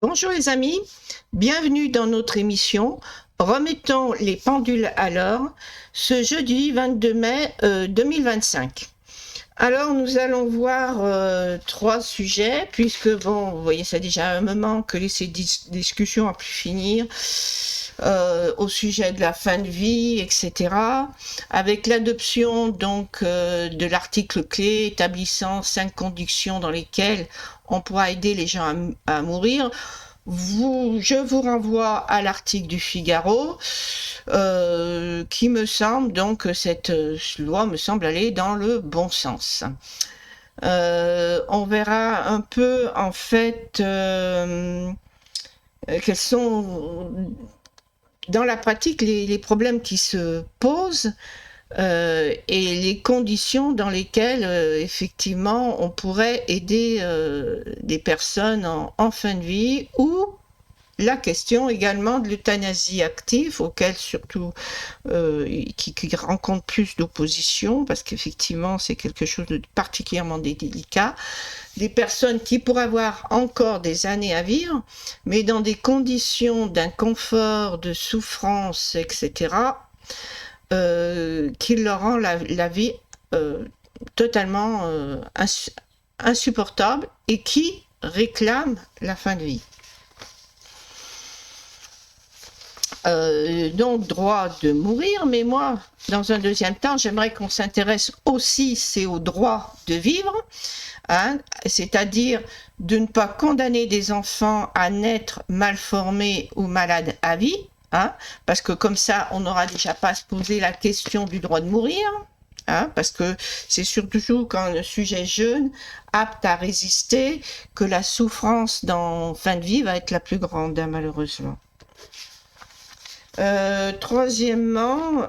Bonjour les amis, bienvenue dans notre émission Remettons les pendules à l'heure, ce jeudi 22 mai 2025. Alors nous allons voir trois sujets, puisque bon, vous voyez, ça déjà un moment que ces discussions ont pu finir au sujet de la fin de vie, etc. Avec l'adoption donc de l'article clé établissant 5 conditions dans lesquelles on pourra aider les gens à mourir. Je vous renvoie à l'article du Figaro qui me semble donc cette loi me semble aller dans le bon sens. On verra un peu en fait quels sont dans la pratique les problèmes qui se posent et les conditions dans lesquelles effectivement on pourrait aider des personnes en fin de vie, ou la question également de l'euthanasie active, auquel surtout qui rencontre plus d'opposition, parce qu'effectivement c'est quelque chose de particulièrement délicat. Des personnes qui pourraient avoir encore des années à vivre, mais dans des conditions d'inconfort, de souffrance, etc., qui leur rend la vie totalement insupportable et qui réclament la fin de vie. Donc droit de mourir, mais moi, dans un deuxième temps, j'aimerais qu'on s'intéresse aussi, c'est au droit de vivre, hein, c'est-à-dire de ne pas condamner des enfants à naître mal formés ou malades à vie, hein, parce que comme ça, on n'aura déjà pas à se poser la question du droit de mourir, hein, parce que c'est surtout quand le sujet est jeune, apte à résister, que la souffrance dans fin de vie va être la plus grande, hein, malheureusement. Troisièmement,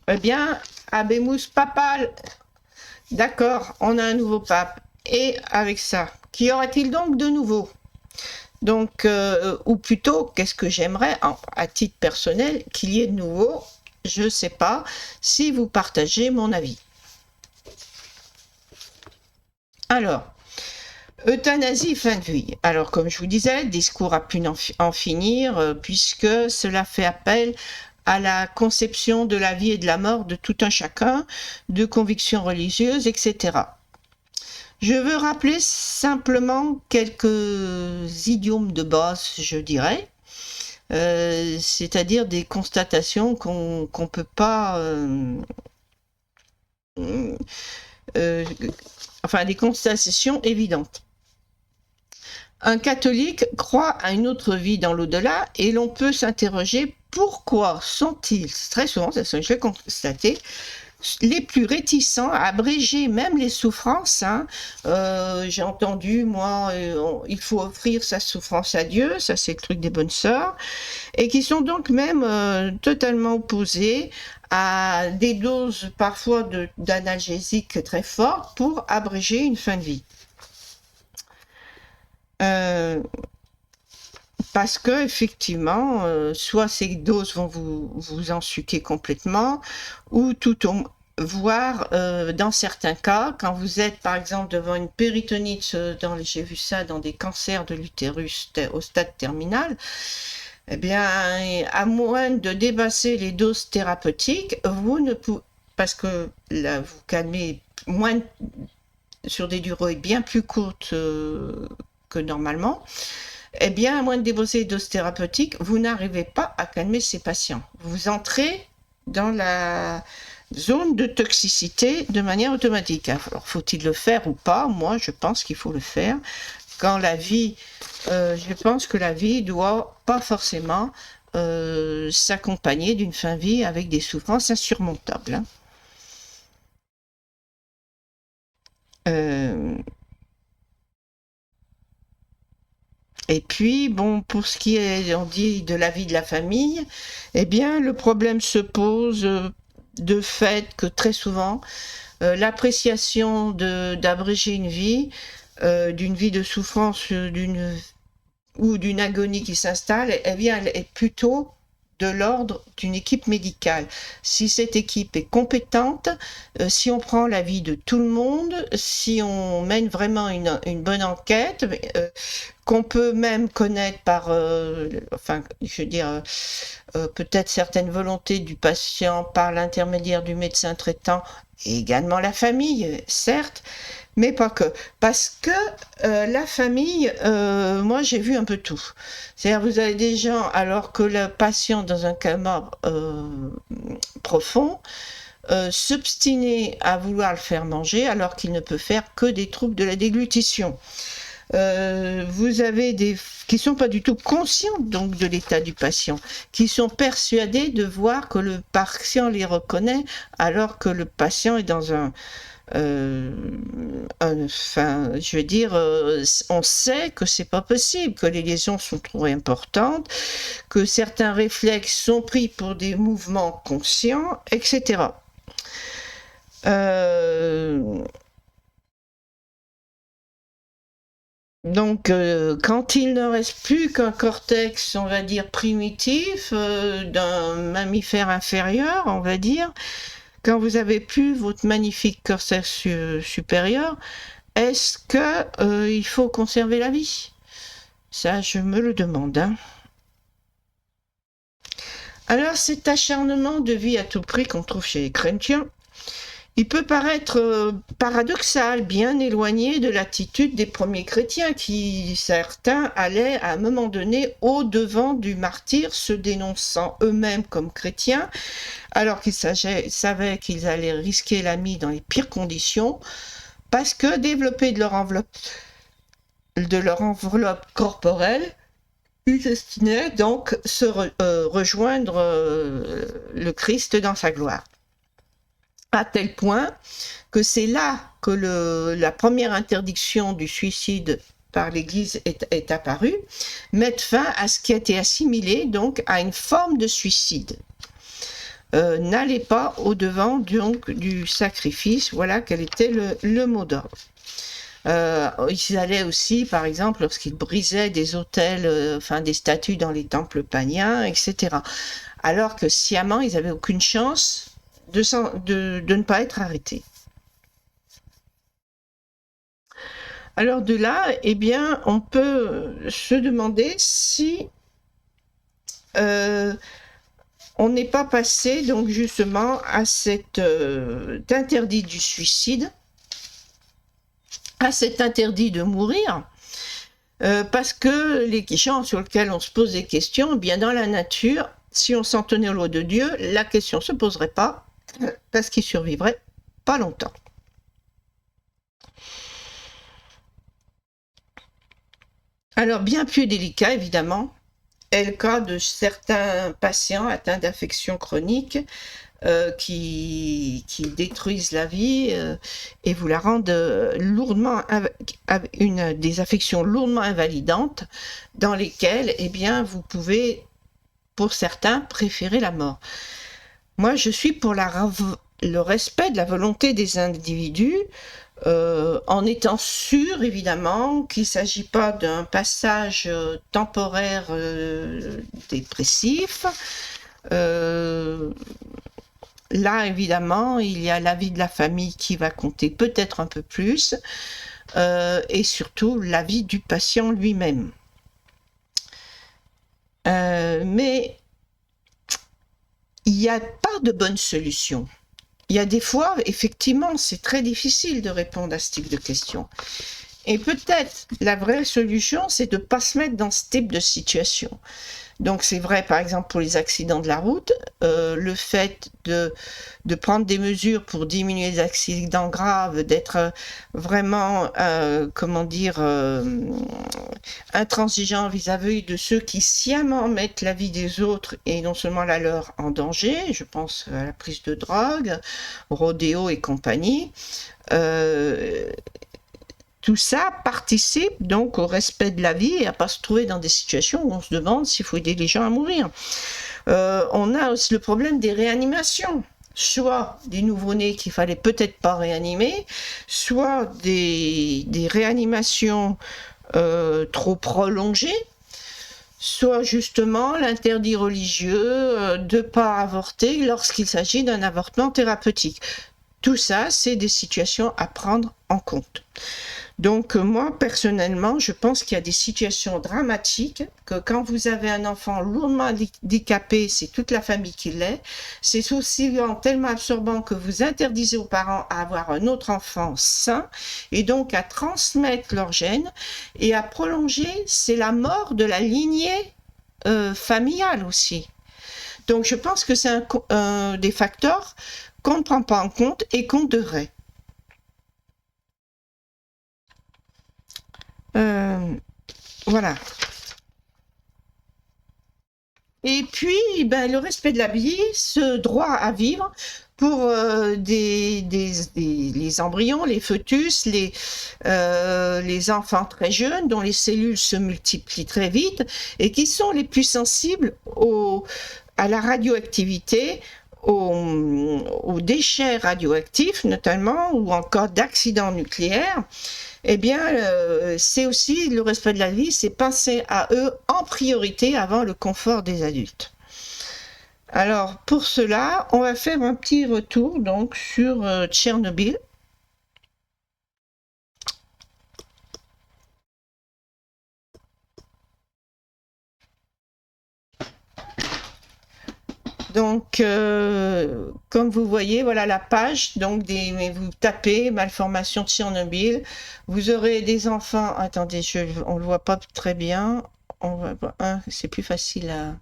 eh bien, Habemus Papal, d'accord, on a un nouveau pape. Et avec ça, qu'y aura-t-il donc de nouveau? Donc, ou plutôt, qu'est-ce que j'aimerais, à titre personnel, qu'il y ait de nouveau? Je ne sais pas si vous partagez mon avis. Alors, euthanasie, fin de vie. Alors, comme je vous disais, discours à plus en finir, puisque cela fait appel à la conception de la vie et de la mort de tout un chacun, de convictions religieuses, etc. Je veux rappeler simplement quelques idiomes de base, je dirais, c'est-à-dire des constatations qu'on ne peut pas... enfin, des constatations évidentes. Un catholique croit à une autre vie dans l'au-delà, et l'on peut s'interroger pourquoi sont-ils, très souvent, je l'ai constaté, les plus réticents à abréger même les souffrances, hein. J'ai entendu, moi, il faut offrir sa souffrance à Dieu, ça c'est le truc des bonnes sœurs, et qui sont donc même totalement opposés à des doses parfois d'analgésiques très fortes pour abréger une fin de vie. Parce que effectivement, soit ces doses vont vous ensuquer complètement, ou voire dans certains cas, quand vous êtes par exemple devant une péritonite, j'ai vu ça dans des cancers de l'utérus au stade terminal, eh bien, à moins de dépasser les doses thérapeutiques, vous ne pouvez, parce que là, vous calmez moins sur des durées bien plus courtes que normalement. Eh bien, à moins de débosser les doses thérapeutiques, vous n'arrivez pas à calmer ces patients. Vous entrez dans la zone de toxicité de manière automatique. Alors, faut-il le faire ou pas? Moi, je pense qu'il faut le faire. Quand la vie, je pense que la vie doit pas forcément s'accompagner d'une fin de vie avec des souffrances insurmontables, hein. Et puis, bon, pour ce qui est, on dit, de la vie de la famille, eh bien, le problème se pose de fait que très souvent, l'appréciation d'abréger une vie, d'une vie de souffrance, ou d'une agonie qui s'installe, eh bien, elle est plutôt de l'ordre d'une équipe médicale. Si cette équipe est compétente, si on prend l'avis de tout le monde, si on mène vraiment une bonne enquête, qu'on peut même connaître par, enfin, je veux dire, peut-être certaines volontés du patient par l'intermédiaire du médecin traitant et également la famille, certes, mais pas que. Parce que la famille, moi j'ai vu un peu tout. C'est-à-dire vous avez des gens, alors que le patient dans un coma profond, s'obstiner à vouloir le faire manger alors qu'il ne peut faire que des troubles de la déglutition. Vous avez des qui sont pas du tout conscients donc de l'état du patient, qui sont persuadés de voir que le patient les reconnaît alors que le patient est dans enfin, je veux dire, on sait que c'est pas possible, que les lésions sont trop importantes, que certains réflexes sont pris pour des mouvements conscients, etc. Donc, quand il ne reste plus qu'un cortex, on va dire, primitif, d'un mammifère inférieur, on va dire, quand vous avez plus votre magnifique cortex supérieur, est-ce que il faut conserver la vie? Ça, je me le demande. Hein. Alors, cet acharnement de vie à tout prix qu'on trouve chez les chrétiens, il peut paraître paradoxal, bien éloigné de l'attitude des premiers chrétiens qui, certains, allaient à un moment donné au-devant du martyr, se dénonçant eux-mêmes comme chrétiens, alors qu'ils savaient qu'ils allaient risquer la vie dans les pires conditions, parce que développer de leur enveloppe corporelle, ils destinaient donc rejoindre le Christ dans sa gloire. À tel point que c'est là que la première interdiction du suicide par l'Église est apparue, mettre fin à ce qui a été assimilé donc à une forme de suicide. N'allez pas au-devant donc du sacrifice, voilà quel était le mot d'ordre. Ils allaient aussi, par exemple, lorsqu'ils brisaient des autels, enfin des statues dans les temples païens, etc. Alors que sciemment, ils n'avaient aucune chance de ne pas être arrêtés. Alors de là, eh bien, on peut se demander si on n'est pas passé donc justement à cet interdit du suicide, à cet interdit de mourir, parce que les gens sur lesquels on se pose des questions, eh bien dans la nature, si on s'en tenait aux lois de Dieu, la question ne se poserait pas, parce qu'ils survivraient pas longtemps. Alors, bien plus délicat, évidemment, est le cas de certains patients atteints d'affections chroniques qui détruisent la vie et vous la rendent lourdement, des affections lourdement invalidantes dans lesquelles, eh bien, vous pouvez, pour certains, préférer la mort. Moi, je suis pour le respect de la volonté des individus, en étant sûr, évidemment, qu'il ne s'agit pas d'un passage temporaire dépressif. Là, évidemment, il y a la vie de la famille qui va compter peut-être un peu plus, et surtout la vie du patient lui-même. Mais il n'y a pas de bonne solution. Il y a des fois, effectivement, c'est très difficile de répondre à ce type de questions. Et peut-être la vraie solution, c'est de ne pas se mettre dans ce type de situation. Donc c'est vrai, par exemple, pour les accidents de la route, le fait de prendre des mesures pour diminuer les accidents graves, d'être vraiment, comment dire, intransigeant vis-à-vis de ceux qui sciemment mettent la vie des autres et non seulement la leur en danger, je pense à la prise de drogue, rodéo et compagnie, tout ça participe donc au respect de la vie et à ne pas se trouver dans des situations où on se demande s'il faut aider les gens à mourir. On a aussi le problème des réanimations, soit des nouveau-nés qu'il fallait peut-être pas réanimer, soit des réanimations trop prolongées, soit justement l'interdit religieux de ne pas avorter lorsqu'il s'agit d'un avortement thérapeutique. Tout ça, c'est des situations à prendre en compte. Donc moi, personnellement, je pense qu'il y a des situations dramatiques, que quand vous avez un enfant lourdement handicapé, c'est toute la famille qui l'est. C'est aussi tellement absorbant que vous interdisez aux parents à avoir un autre enfant sain, et donc à transmettre leur gène, et à prolonger, c'est la mort de la lignée familiale aussi. Donc je pense que c'est des facteurs qu'on ne prend pas en compte et qu'on devrait. Voilà. Et puis, le respect de la vie, ce droit à vivre pour les embryons, les fœtus, les enfants très jeunes dont les cellules se multiplient très vite et qui sont les plus sensibles à la radioactivité, aux déchets radioactifs notamment, ou encore d'accidents nucléaires. Eh bien, c'est aussi le respect de la vie, c'est penser à eux en priorité avant le confort des adultes. Alors, pour cela, on va faire un petit retour donc sur Tchernobyl. Donc, comme vous voyez, voilà la page. Donc, vous tapez malformation de Tchernobyl. Vous aurez des enfants. Attendez, on le voit pas très bien. C'est plus facile à.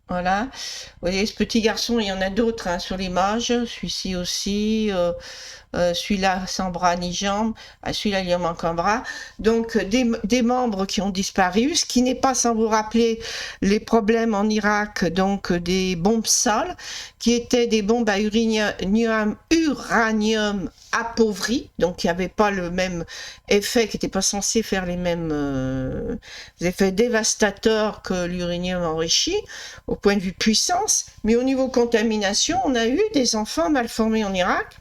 Voilà. Vous voyez, ce petit garçon, il y en a d'autres hein, sur l'image. Celui-ci aussi. Celui-là sans bras ni jambes, celui-là il lui manque un bras. Donc des membres qui ont disparu, ce qui n'est pas sans vous rappeler les problèmes en Irak, donc des bombes sales, qui étaient des bombes à uranium appauvri, donc qui n'avaient pas le même effet, qui n'étaient pas censés faire les mêmes effets dévastateurs que l'uranium enrichi, au point de vue puissance, mais au niveau contamination, on a eu des enfants malformés en Irak,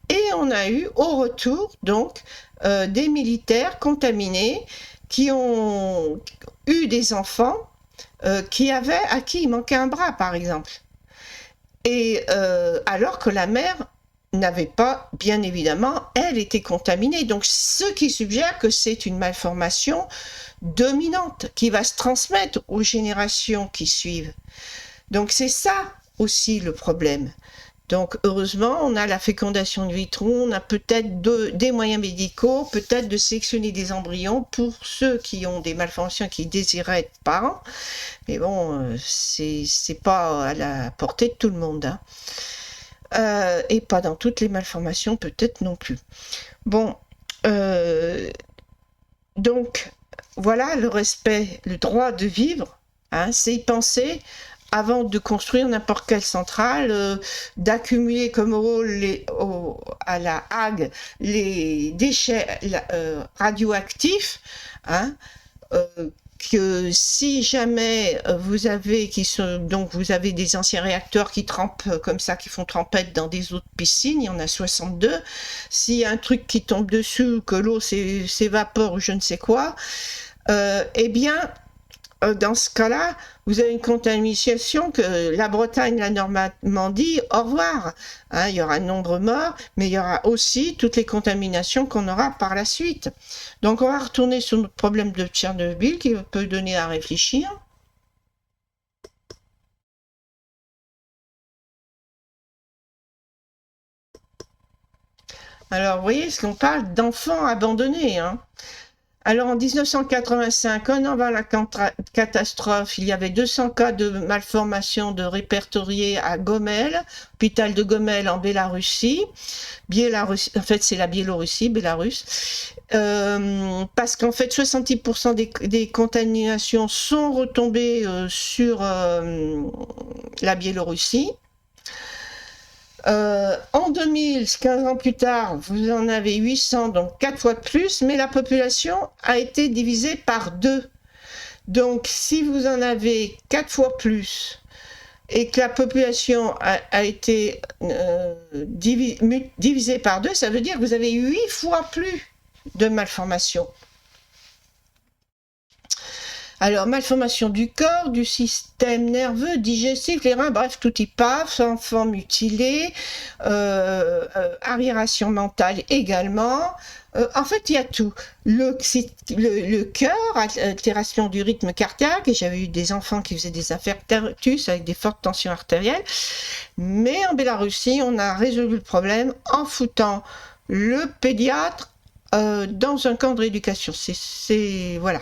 et on a eu au retour donc des militaires contaminés qui ont eu des enfants à qui il manquait un bras par exemple. Et alors que la mère n'avait pas, bien évidemment, elle était contaminée. Donc ce qui suggère que c'est une malformation dominante qui va se transmettre aux générations qui suivent. Donc c'est ça aussi le problème. Donc heureusement, on a la fécondation in vitro, on a peut-être des moyens médicaux, peut-être de sélectionner des embryons pour ceux qui ont des malformations qui désiraient être parents. Mais bon, c'est pas à la portée de tout le monde. Hein. Et pas dans toutes les malformations peut-être non plus. Bon, donc voilà le respect, le droit de vivre, hein, c'est y penser avant de construire n'importe quelle centrale, d'accumuler comme à la Hague les déchets radioactifs, hein, que si jamais vous avez vous avez des anciens réacteurs qui trempent comme ça, qui font trempette dans des eaux de piscine, il y en a 62. S'il y a un truc qui tombe dessus, que l'eau s'évapore ou je ne sais quoi, eh bien dans ce cas-là, vous avez une contamination que la Bretagne, la Normandie, au revoir. Hein, il y aura un nombre mort, mais il y aura aussi toutes les contaminations qu'on aura par la suite. Donc on va retourner sur notre problème de Tchernobyl qui peut donner à réfléchir. Alors vous voyez, ce qu'on parle d'enfants abandonnés. Hein. Alors en 1985, un an avant la catastrophe, il y avait 200 cas de malformation de répertoriés à Gomel, hôpital de Gomel en Bélarussie. En fait, c'est la Biélorussie, Bélarus. Parce qu'en fait, 70% des contaminations sont retombées sur la Biélorussie. En 2000, 15 ans plus tard, vous en avez 800, donc 4 fois de plus, mais la population a été divisée par 2. Donc, si vous en avez 4 fois plus et que la population a été divisée par 2, ça veut dire que vous avez 8 fois plus de malformations. Alors, malformation du corps, du système nerveux, digestif, les reins, bref, tout y passe, enfants mutilés, arriération mentale également. En fait, il y a tout. Le cœur, altération du rythme cardiaque, et j'avais eu des enfants qui faisaient des infarctus avec des fortes tensions artérielles. Mais en Biélorussie, on a résolu le problème en foutant le pédiatre dans un camp de rééducation. Voilà.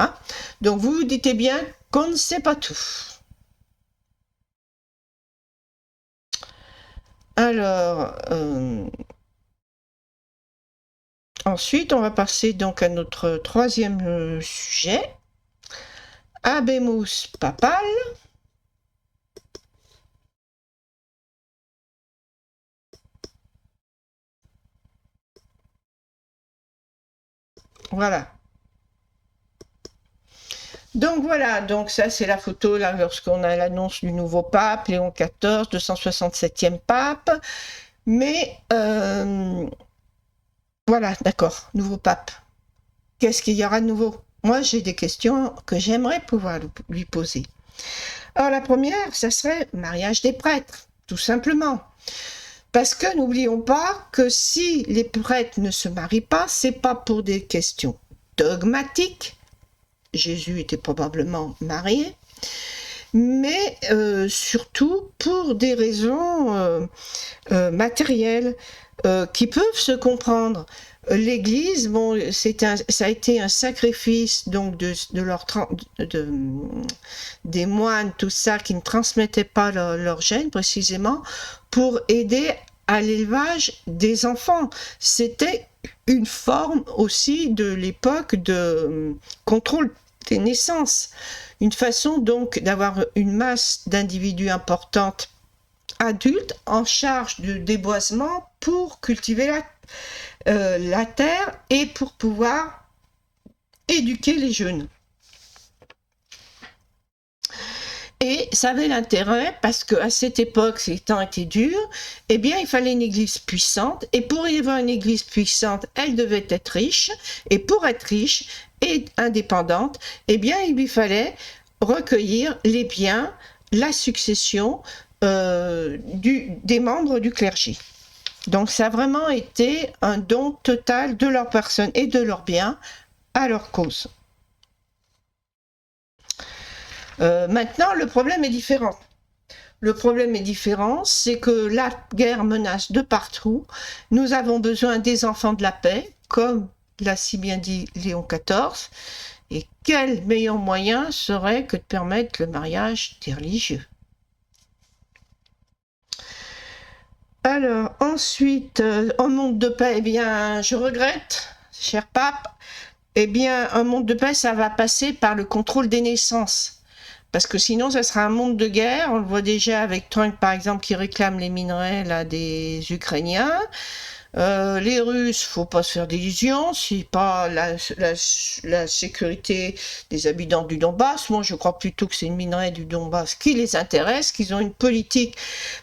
Hein? Donc vous vous dites bien qu'on ne sait pas tout. Alors, ensuite, on va passer donc à notre troisième sujet. Habemus papale. Voilà. Donc voilà, donc ça c'est la photo là lorsqu'on a l'annonce du nouveau pape, Léon XIV, 267e pape. Mais voilà, d'accord, nouveau pape. Qu'est-ce qu'il y aura de nouveau? Moi j'ai des questions que j'aimerais pouvoir lui poser. Alors la première, ça serait mariage des prêtres, tout simplement. Parce que n'oublions pas que si les prêtres ne se marient pas, c'est pas pour des questions dogmatiques. Jésus était probablement marié, mais surtout pour des raisons matérielles qui peuvent se comprendre. L'Église, bon, ça a été un sacrifice donc des moines, tout ça, qui ne transmettaient pas leur gène précisément, pour aider à l'élevage des enfants. C'était une forme aussi de l'époque de contrôle des naissances. Une façon donc d'avoir une masse d'individus importante, adultes, en charge de déboisement pour cultiver la terre et pour pouvoir éduquer les jeunes. Et ça avait l'intérêt, parce qu'à cette époque, ces temps étaient durs, eh bien, il fallait une église puissante, et pour y avoir une église puissante, elle devait être riche, et pour être riche et indépendante, eh bien, il lui fallait recueillir les biens, la succession des membres du clergé. Donc, ça a vraiment été un don total de leur personne et de leurs biens à leur cause. Maintenant, le problème est différent. Le problème est différent, c'est que la guerre menace de partout. Nous avons besoin des enfants de la paix, comme l'a si bien dit Léon XIV. Et quel meilleur moyen serait que de permettre le mariage des religieux? Alors, ensuite, un monde de paix, eh bien, je regrette, cher pape, eh bien, un monde de paix, ça va passer par le contrôle des naissances. Parce que sinon, ça sera un monde de guerre. On le voit déjà avec Trump, par exemple, qui réclame les minerais là, des Ukrainiens. Les Russes, faut pas se faire d'illusions, c'est pas la sécurité des habitants du Donbass. Moi, je crois plutôt que c'est une minerai du Donbass qui les intéresse, qu'ils ont une politique,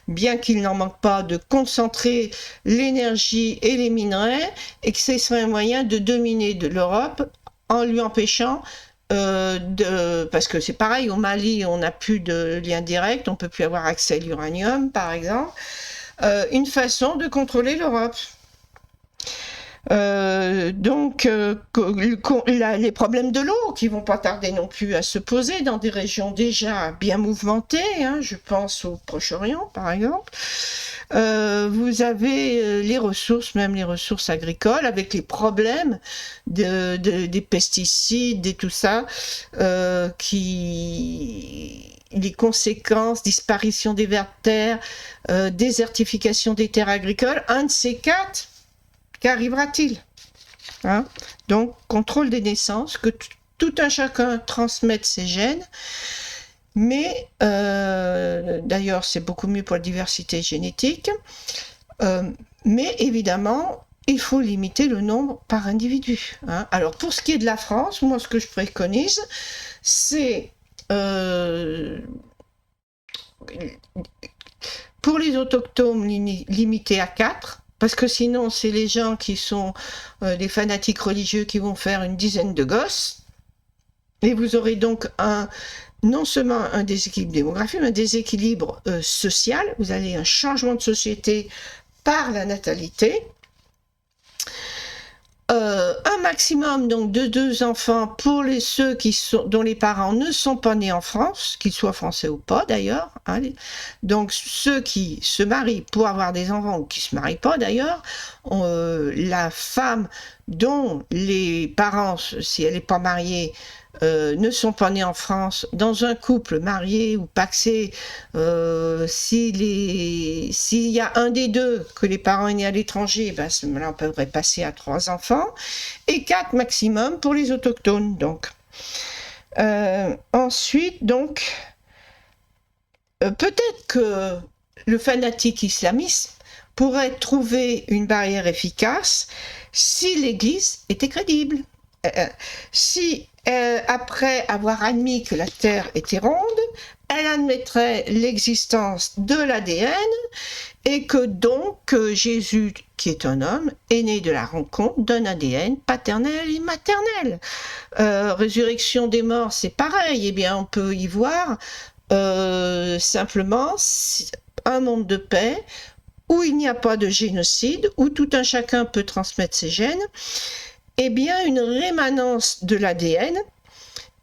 bien qu'il n'en manque pas, de concentrer l'énergie et les minerais, et que ce serait un moyen de dominer de l'Europe en lui empêchant parce que c'est pareil, au Mali, on n'a plus de lien direct, on peut plus avoir accès à l'uranium, par exemple. Une façon de contrôler l'Europe. Donc, les problèmes de l'eau qui vont pas tarder non plus à se poser dans des régions déjà bien mouvementées, hein, je pense au Proche-Orient par exemple. Vous avez les ressources, même les ressources agricoles, avec les problèmes des pesticides et tout ça, les conséquences, disparition des vers de terre, désertification des terres agricoles, un de ces quatre, qu'arrivera-t-il? Hein? Donc, contrôle des naissances, que tout un chacun transmette ses gènes, mais d'ailleurs, c'est beaucoup mieux pour la diversité génétique, mais évidemment, il faut limiter le nombre par individu. Hein? Alors, pour ce qui est de la France, moi, ce que je préconise, c'est pour les autochtones, limité à 4, parce que sinon, c'est les gens qui sont des fanatiques religieux qui vont faire une dizaine de gosses. Et vous aurez donc non seulement un déséquilibre démographique, mais un déséquilibre social. Vous avez un changement de société par la natalité. Un maximum donc de 2 enfants pour ceux dont les parents ne sont pas nés en France, qu'ils soient français ou pas d'ailleurs. Hein. Donc ceux qui se marient pour avoir des enfants ou qui se marient pas d'ailleurs, la femme dont les parents, si elle n'est pas mariée, ne sont pas nés en France, dans un couple marié ou pacsé, s'il y a un des deux que les parents est né à l'étranger, ben, là on pourrait passer à 3 enfants, et 4 maximum pour les autochtones. Donc. Ensuite, donc, peut-être que le fanatique islamiste pourrait trouver une barrière efficace si l'Église était crédible. Si après avoir admis que la Terre était ronde, elle admettrait l'existence de l'ADN et que donc Jésus, qui est un homme, est né de la rencontre d'un ADN paternel et maternel. Résurrection des morts, c'est pareil. Eh bien, on peut y voir simplement un monde de paix où il n'y a pas de génocide, où tout un chacun peut transmettre ses gènes. Eh bien, une rémanence de l'ADN,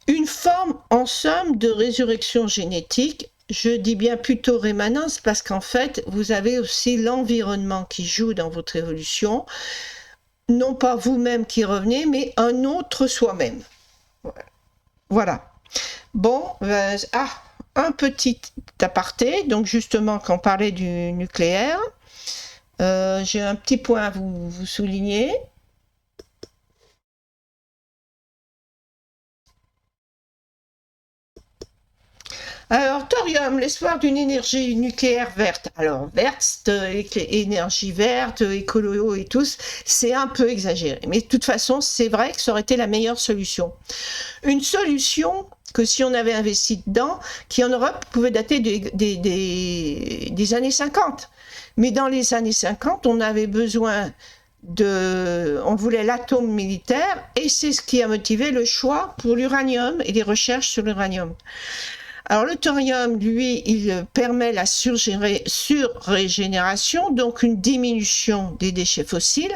une forme, en somme, de résurrection génétique. Je dis bien plutôt rémanence parce qu'en fait, vous avez aussi l'environnement qui joue dans votre évolution. Non pas vous-même qui revenez, mais un autre soi-même. Voilà. Bon, un petit aparté. Donc justement, quand on parlait du nucléaire, j'ai un petit point à vous souligner. Alors, thorium, l'espoir d'une énergie nucléaire verte. Alors, verte, énergie verte, écolo et tout, c'est un peu exagéré. Mais de toute façon, c'est vrai que ça aurait été la meilleure solution. Une solution que si on avait investi dedans, qui en Europe pouvait dater des années 50. Mais dans les années 50, on avait besoin on voulait l'atome militaire et c'est ce qui a motivé le choix pour l'uranium et les recherches sur l'uranium. Alors le thorium, lui, il permet la surrégénération, donc une diminution des déchets fossiles.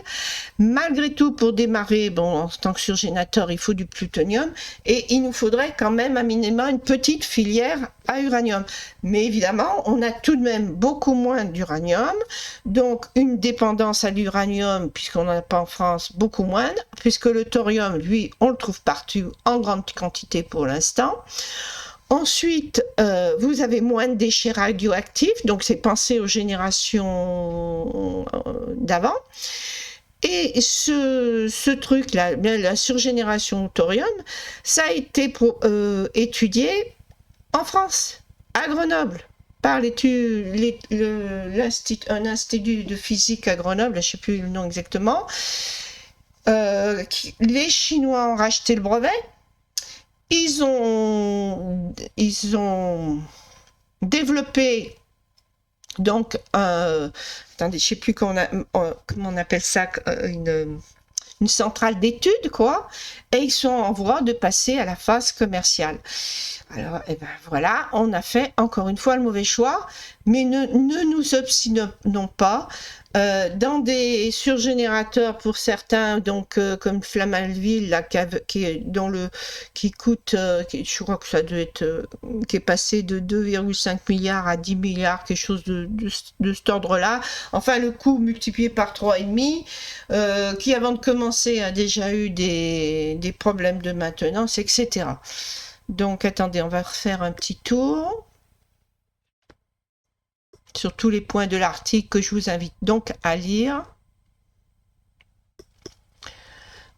Malgré tout, pour démarrer, bon, en tant que surgénateur, il faut du plutonium et il nous faudrait quand même à minima une petite filière à uranium. Mais évidemment, on a tout de même beaucoup moins d'uranium, donc une dépendance à l'uranium, puisqu'on n'en a pas en France, beaucoup moins, puisque le thorium, lui, on le trouve partout en grande quantité pour l'instant. Ensuite, vous avez moins de déchets radioactifs, donc c'est pensé aux générations d'avant. Et ce truc-là, la surgénération au thorium, ça a été étudié en France, à Grenoble, par un institut de physique à Grenoble, je ne sais plus le nom exactement. Les Chinois ont racheté le brevet. Ils ont développé donc attendez, je sais plus comment on appelle ça, une centrale d'études, quoi, et ils sont en voie de passer à la phase commerciale. Alors, eh ben voilà, on a fait encore une fois le mauvais choix, mais ne nous obstinons pas. Dans des surgénérateurs pour certains, donc comme Flamanville, là, qui coûte, je crois que ça doit être, qui est passé de 2,5 milliards à 10 milliards, quelque chose de cet ordre-là. Enfin, le coût multiplié par 3,5, qui avant de commencer a déjà eu des problèmes de maintenance, etc. Donc, attendez, on va refaire un petit tour sur tous les points de l'article que je vous invite donc à lire.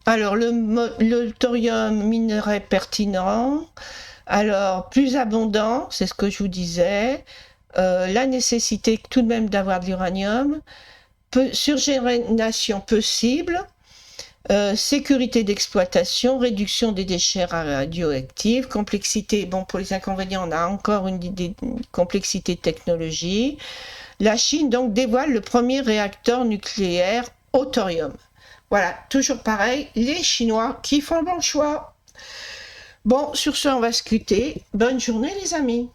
Alors, le thorium, minerai pertinent. Alors, plus abondant, c'est ce que je vous disais. La nécessité tout de même d'avoir de l'uranium. Surgénération possible. Sécurité d'exploitation, réduction des déchets radioactifs, complexité, bon pour les inconvénients on a encore une complexité de technologie. La Chine donc dévoile le premier réacteur nucléaire au thorium. Voilà, toujours pareil, les Chinois qui font le bon choix. Bon, sur ce on va se quitter. Bonne journée les amis.